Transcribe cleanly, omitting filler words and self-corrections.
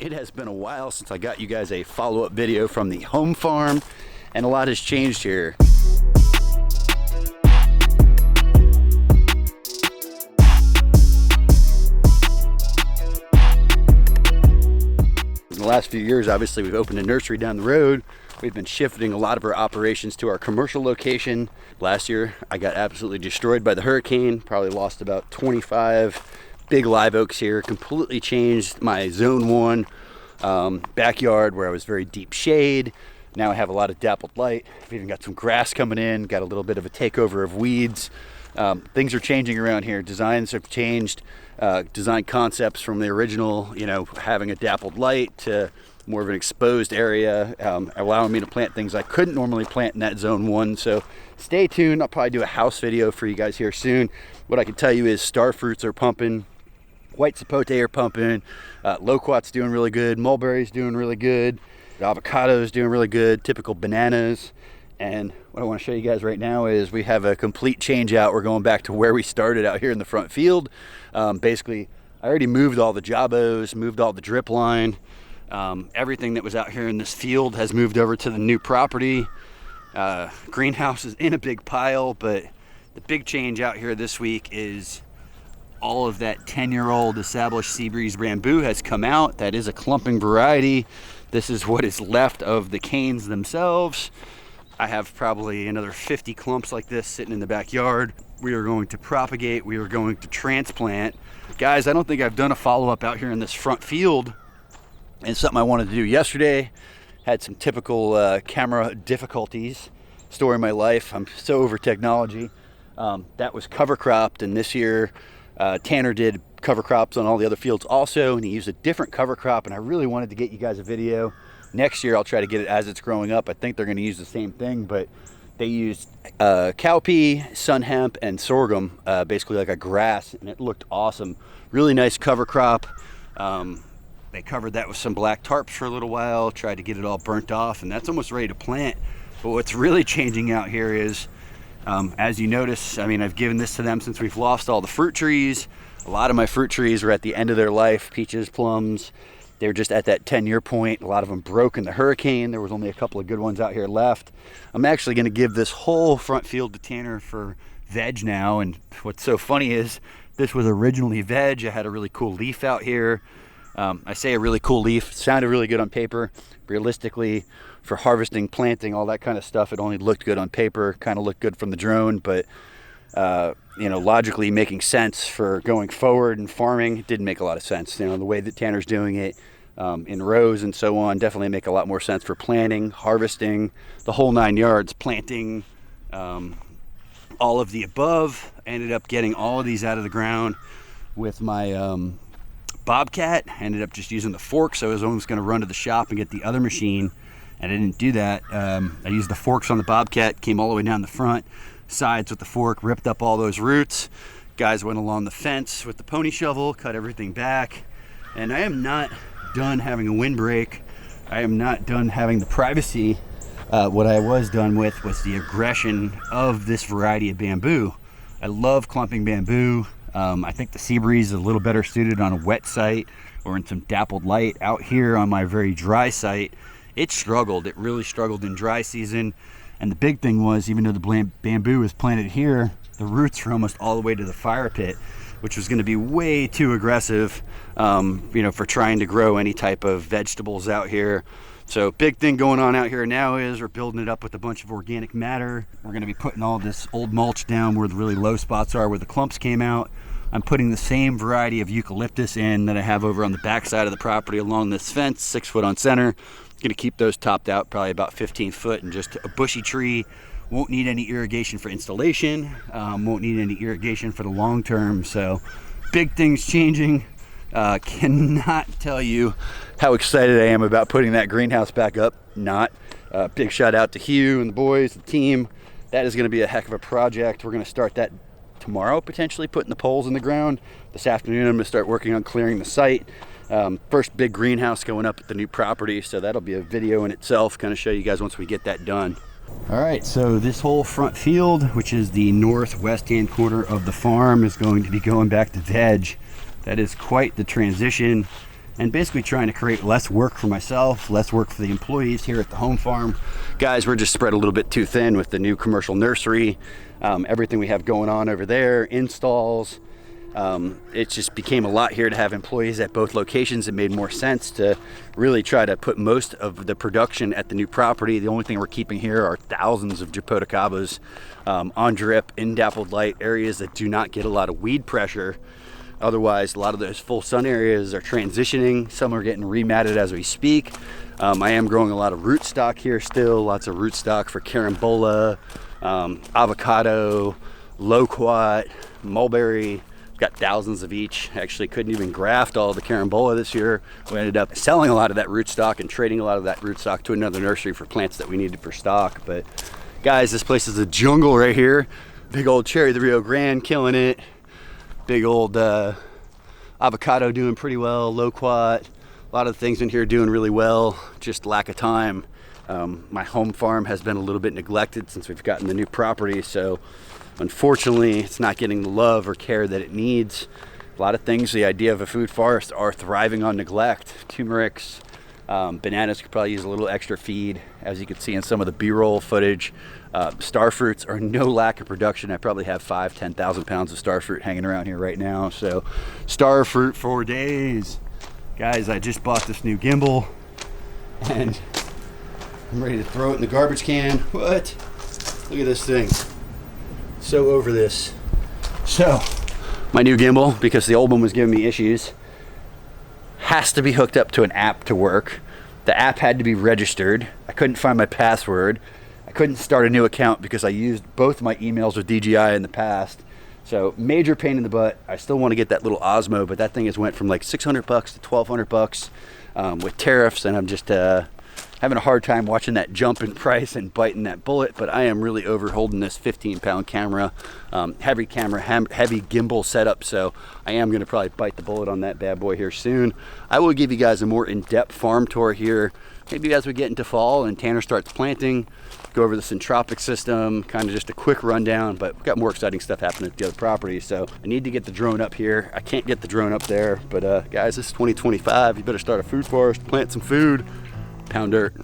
It has been a while since I got you guys a follow-up video from the home farm, and a lot has changed here. In the last few years, obviously, we've opened a nursery down the road. We've been shifting a lot of our operations to our commercial location. Last year, I got absolutely destroyed by the hurricane, probably lost about 25 big live oaks here, completely changed my zone 1 backyard where I was very deep shade. Now I have a lot of dappled light. I've even got some grass coming in, got a little bit of a takeover of weeds. Things are changing around here. Designs have changed. Design concepts from the original, having a dappled light to more of an exposed area, allowing me to plant things I couldn't normally plant in that zone 1. So stay tuned. I'll probably do a house video for you guys here soon. What I can tell you is star fruits are pumping. White sapote are pumping, loquat's doing really good, mulberry's doing really good, avocado's doing really good, typical bananas. And what I want to show you guys right now is we have a complete change out. We're going back to where we started out here in the front field. Basically, I already moved all the jabos, moved all the drip line. Everything that was out here in this field has moved over to the new property. Greenhouse is in a big pile, but the big change out here this week is all of that 10-year-old established sea breeze bamboo has come out. That is a clumping variety. This is what is left of the canes themselves. I have probably another 50 clumps like this sitting in the backyard. We are going to propagate. We are going to transplant. Guys, I don't think I've done a follow-up out here in this front field. And something I wanted to do yesterday. Had some typical camera difficulties. Story of my life. I'm so over technology. That was cover cropped, and this year Tanner did cover crops on all the other fields also, and he used a different cover crop, and I really wanted to get you guys a video. Next year I'll try to get it as it's growing up. I think they're going to use the same thing, but they used cowpea, sun hemp, and sorghum, basically like a grass, and it looked awesome. Really nice cover crop. They covered that with some black tarps for a little while, tried to get it all burnt off, and that's almost ready to plant. But what's really changing out here is, as you notice, I've given this to them since we've lost all the fruit trees. A lot of my fruit trees are at the end of their life. Peaches, plums, they're just at that 10-year point. A lot of them broke in the hurricane. There was only a couple of good ones out here left. I'm actually going to give this whole front field to Tanner for veg now. And what's so funny is this was originally veg. I had a really cool leaf out here. I say a really cool leaf. It sounded really good on paper. Realistically, for harvesting, planting, all that kind of stuff, it only looked good on paper, kind of looked good from the drone, but logically making sense for going forward and farming, it didn't make a lot of sense. The way that Tanner's doing it in rows and so on definitely make a lot more sense for planting, harvesting, the whole 9 yards, planting, all of the above. Ended up getting all of these out of the ground with my Bobcat. Ended up just using the fork, so I was almost going to run to the shop and get the other machine. And I didn't do that. I used the forks on the Bobcat, came all the way down the front, sides with the fork, ripped up all those roots. Guys went along the fence with the pony shovel, cut everything back. And I am not done having a windbreak. I am not done having the privacy. What I was done with was the aggression of this variety of bamboo. I love clumping bamboo. I think the sea breeze is a little better suited on a wet site or in some dappled light. Out here on my very dry site, it struggled. It really struggled in dry season. And the big thing was, even though the bamboo was planted here, the roots were almost all the way to the fire pit, which was going to be way too aggressive, for trying to grow any type of vegetables out here. So big thing going on out here now is we're building it up with a bunch of organic matter. We're going to be putting all this old mulch down where the really low spots are, where the clumps came out. I'm putting the same variety of eucalyptus in that I have over on the back side of the property along this fence, 6 foot on center. Going to keep those topped out probably about 15 foot and just a bushy tree. Won't need any irrigation for installation. Won't need any irrigation for the long term. So big things changing. Cannot tell you how excited I am about putting that greenhouse back up. Big shout out to Hugh and the boys, the team. That is going to be a heck of a project. We're going to start that tomorrow, potentially putting the poles in the ground. This afternoon I'm going to start working on clearing the site. First big greenhouse going up at the new property, so that'll be a video in itself, kind of show you guys once we get that done. All right, so this whole front field, which is the northwest hand corner of the farm, is going to be going back to veg. That is quite the transition. and basically trying to create less work for myself, less work for the employees here at the home farm. Guys, we're just spread a little bit too thin with the new commercial nursery, everything we have going on over there, installs. It just became a lot here to have employees at both locations. It made more sense to really try to put most of the production at the new property. The only thing we're keeping here are thousands of jaboticabas on drip, in dappled light areas that do not get a lot of weed pressure. Otherwise, a lot of those full sun areas are transitioning. Some are getting rematted as we speak. I am growing a lot of rootstock here still, lots of rootstock for carambola, avocado, loquat, mulberry. Got thousands of each. Actually couldn't even graft all the carambola this year. We ended up selling a lot of that rootstock and trading a lot of that rootstock to another nursery for plants that we needed for stock. But guys, this place is a jungle right here. Big old cherry, the Rio Grande, killing it. Big old avocado doing pretty well, loquat. A lot of the things in here doing really well, just lack of time. My home farm has been a little bit neglected since we've gotten the new property, so unfortunately it's not getting the love or care that it needs. A lot of things, the idea of a food forest, are thriving on neglect. Turmerics, bananas could probably use a little extra feed, as you can see in some of the B-roll footage. Star fruits are no lack of production. I probably have 10,000 pounds of star fruit hanging around here right now. So star fruit for days. Guys, I just bought this new gimbal and I'm ready to throw it in the garbage can. What? Look at this thing. So over this. So my new gimbal, because the old one was giving me issues, has to be hooked up to an app to work. The app had to be registered. I couldn't find my password. I couldn't start a new account because I used both my emails with DJI in the past. So major pain in the butt. I still want to get that little Osmo, but that thing has went from like 600 bucks to 1,200 bucks with tariffs, and I'm just having a hard time watching that jump in price and biting that bullet. But I am really over holding this 15-pound camera, heavy gimbal setup, so I am going to probably bite the bullet on that bad boy here soon. I will give you guys a more in-depth farm tour here, maybe as we get into fall and Tanner starts planting, go over the Centropic system, kind of just a quick rundown. But we've got more exciting stuff happening at the other properties, so I need to get the drone up here. I can't get the drone up there, but guys, this is 2025. You better start a food forest, plant some food, pound dirt.